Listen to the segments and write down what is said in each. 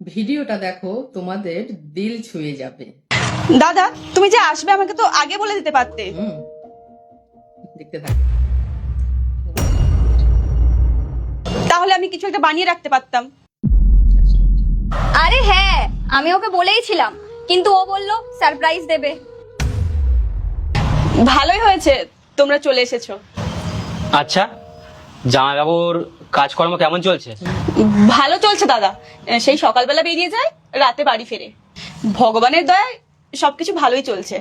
ভিডিওটা দেখো, তোমাদের দিল ছুঁয়ে যাবে। দাদা, তুমি যে আসবে আমাকে তো আগে বলে দিতে পারতে। হুম, দেখতে থাকো। তাহলে আমি কিছু একটা বানিয়ে রাখতে পারতাম। আরে হ্যাঁ, আমি ওকে বলেইছিলাম, কিন্তু ও বলল সারপ্রাইজ দেবে। ভালোই হয়েছে তোমরা চলে এসেছো। আচ্ছা, জামাইবাবুর কাজকর্ম কেমন চলছে? ভালো চলছে দাদা। সেই সকালবেলা বেরিয়ে যায়, রাতে বাড়ি ফেরে। ভগবানের দয়ায় সবকিছু ভালোই চলছে।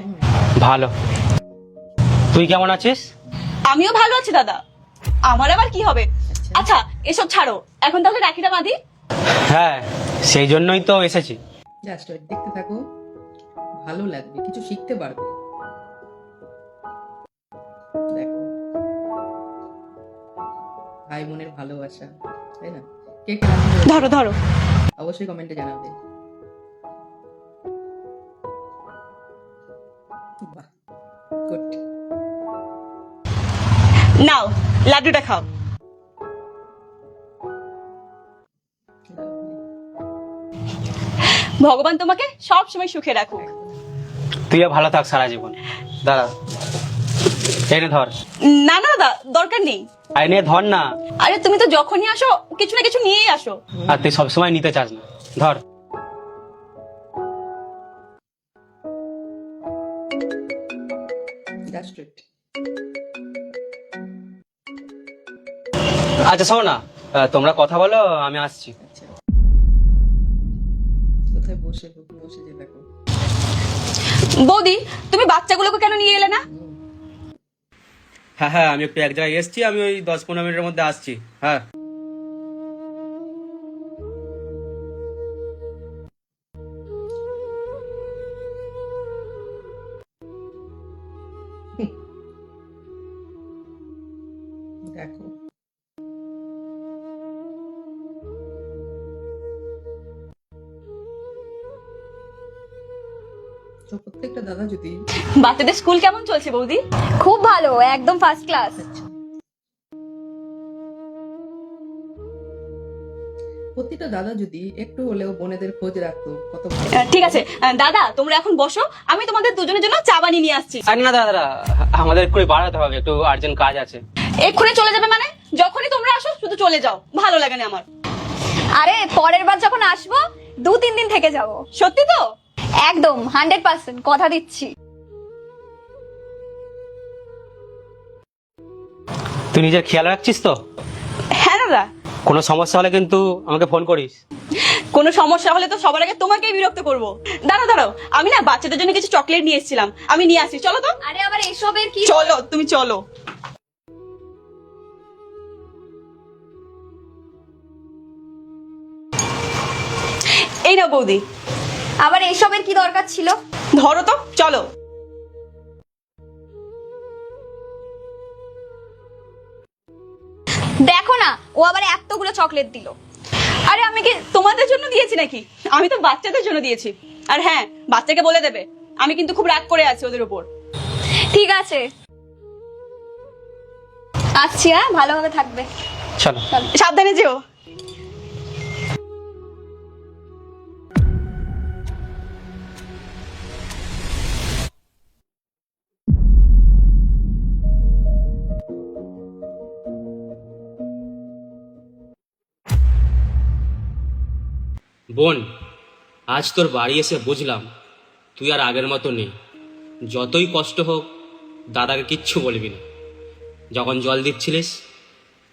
ভালো। তুই কেমন আছিস? আমিও ভালো আছি দাদা। আমার আবার কি হবে। আচ্ছা, এসব ছাড়ো, এখন তাহলে রাখিটা বাঁধি। হ্যাঁ, সেই জন্যই তো এসেছি। জাস্ট দেখতে থাকো, ভালো লাগবে, কিছু শিখতে পারবে। দেখো, ভাই বোনের ভালোবাসা, তাই না? কে কে রাখি পড়েছে? ধরো ধরো। অবশ্যই কমেন্টে জানাবে। বাহ, গুড। নাও, লাড্ডুটা খাও। ভগবান তোমাকে সব সময় সুখে রাখুক। তুইও ভালো থাক সারা জীবন। দাদা, এনে ধর। না না দাদা, দরকার নেই। আর নে ধর না। আরে তুমি তো যখনই আসো কিছু না কিছু নিয়েই আসো। আর তুই সবসময় নিতে চাস না। ধর। Just it. আচ্ছা শোনো না, তোমরা কথা বলো, আমি আসছি। আচ্ছা, কোথায় বসে বসে যে দেখো। বৌদি, তুমি বাচ্চাগুলোকে কেন নিয়ে এলে না? হ্যাঁ হ্যাঁ, আমি একটু এক জায়গায় এসছি, আমি ওই 10-15 মিনিটের মধ্যে আসছি। হ্যাঁ। দেখো, তো প্রত্যেকটা দাদা যদি বাচ্চাদের স্কুল কেমন চলছে বৌদি? খুব ভালো, একদম ফার্স্ট ক্লাস। আচ্ছা, প্রতিটা দাদা যদি একটু হলেও বোনেদের খোঁজ রাখতো, কত ভালো। ঠিক আছে দাদা, তোমরা এখন বসো, আমি তোমাদের দুজনের জন্য চা বানিয়ে নিয়ে আসছি। আর না দাদা, আমাদের একটু বাড়াতে হবে, একটু আর্জেন্ট কাজ আছে। এক্ষুনি চলে যাবে মানে? যখনই তোমরা আসো শুধু চলে যাও, ভালো লাগে না আমার। আরে পরের বার যখন আসবো 2-3 দিন থেকে যাব। সত্যি তো? একদম 100% কথা দিচ্ছি। তুই নিজের খেয়াল রাখছিস তো? হ্যাঁ দাদা। কোনো সমস্যা হলে কিন্তু আমাকে ফোন করিস। কোনো সমস্যা হলে তো সবার আগে তোমাকেই বিরক্ত করবো। দাঁড়াও দাঁড়াও, আমি না বাচ্চাদের জন্য কিছু চকলেট নিয়ে এসেছিলাম, আমি নিয়ে আসি। চলো তো। আরে আবার এসবের কি? চলো, তুমি চলো। এই না বৌদি। আবার এসবের কি দরকার ছিল? ধরো তো, চলো। দেখো না, ও আবার এতগুলো চকলেট দিল। আরে আমি কি তোমাদের জন্য দিয়েছি নাকি? আমি তো বাচ্চাদের জন্য দিয়েছি। আর হ্যাঁ, বাচ্চাকে বলে দেবে আমি কিন্তু খুব রাগ করে আছি ওদের উপর। ঠিক আছে, আসছি। হ্যাঁ, ভালোভাবে থাকবে। চলো। সাবধানে যেও। বোন, আজ তোর বাড়ি এসে বুঝলাম তুই আর আগের মতো নেই। যতই কষ্ট হোক দাদাকে কিচ্ছু বলবি না। যখন জল দিচ্ছিলিস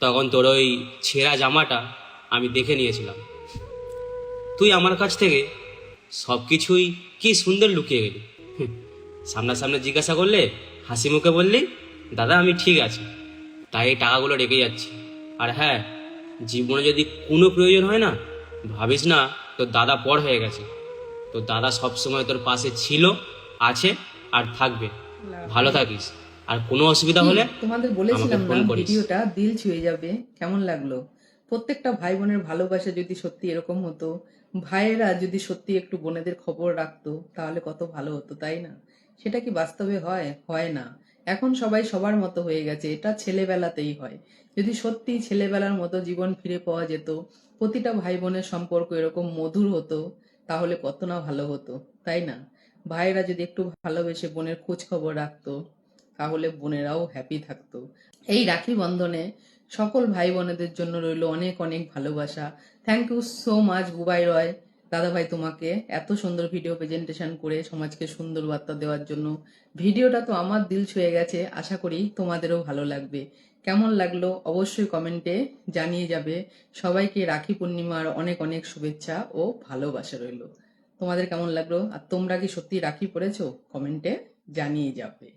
তখন তোর ওই ছেঁড়া জামাটা আমি দেখে নিয়েছিলাম। তুই আমার কাছ থেকে সব কিছুই কি সুন্দর লুকিয়ে গেলি। সামনাসামনি জিজ্ঞাসা করলে হাসি মুখে বললি, দাদা আমি ঠিক আছি, তাই এই টাকাগুলো রেখে যাচ্ছি। আর হ্যাঁ, জীবনে যদি কোনো প্রয়োজন হয় না, ভাবিস না তোর দাদা পর হয়ে গেছে। তোর দাদা সবসময় তোর পাশে ছিল, আছে আর থাকবে। ভালো থাকিস, আর কোনো অসুবিধা হলে তোমাদের আমাকে বলেছিলাম ফোন না করিস। ভিডিওটা দিল ছুঁয়ে যাবে। কেমন লাগলো? প্রত্যেকটা ভাই বোনের ভালোবাসা যদি সত্যি এরকম হতো, ভাইয়েরা যদি সত্যি একটু বোনেদের খবর রাখতো, তাহলে কত ভালো হতো, তাই না? সেটা কি বাস্তবে হয়? হয় না। এখন সবাই সবার মতো হয়ে গেছে, এটা ছেলেবেলাতেই হয়। যদি সত্যি ছেলেবেলার মতো জীবন ফিরে পাওয়া যেত, প্রতিটা ভাই বোনের সম্পর্ক এরকম মধুর হতো তাহলে কত না ভালো হতো, তাই না? ভাইয়েরা যদি একটু ভালোবেসে বোনের খোঁজ খবর রাখতো তাহলে বোনেরাও হ্যাপি থাকতো। এই রাখি বন্ধনে সকল ভাই বোনেদের জন্য রইল অনেক অনেক ভালোবাসা। Thank you so much Bubai Roy দাদা ভাই, তোমাকে এত সুন্দর ভিডিও প্রেজেন্টেশন করে সমাজকে সুন্দর বার্তা দেওয়ার জন্য। ভিডিওটা তো আমার দিল ছুঁয়ে গেছে, আশা করি তোমাদেরও ভালো লাগবে। কেমন লাগলো অবশ্যই কমেন্টে জানিয়ে যাবে। সবাইকে রাখি পূর্ণিমার অনেক অনেক শুভেচ্ছা ও ভালোবাসা রইল। তোমাদের কেমন লাগলো আর তোমরা কি সত্যি রাখি পরেছো? কমেন্টে জানিয়ে যাবে।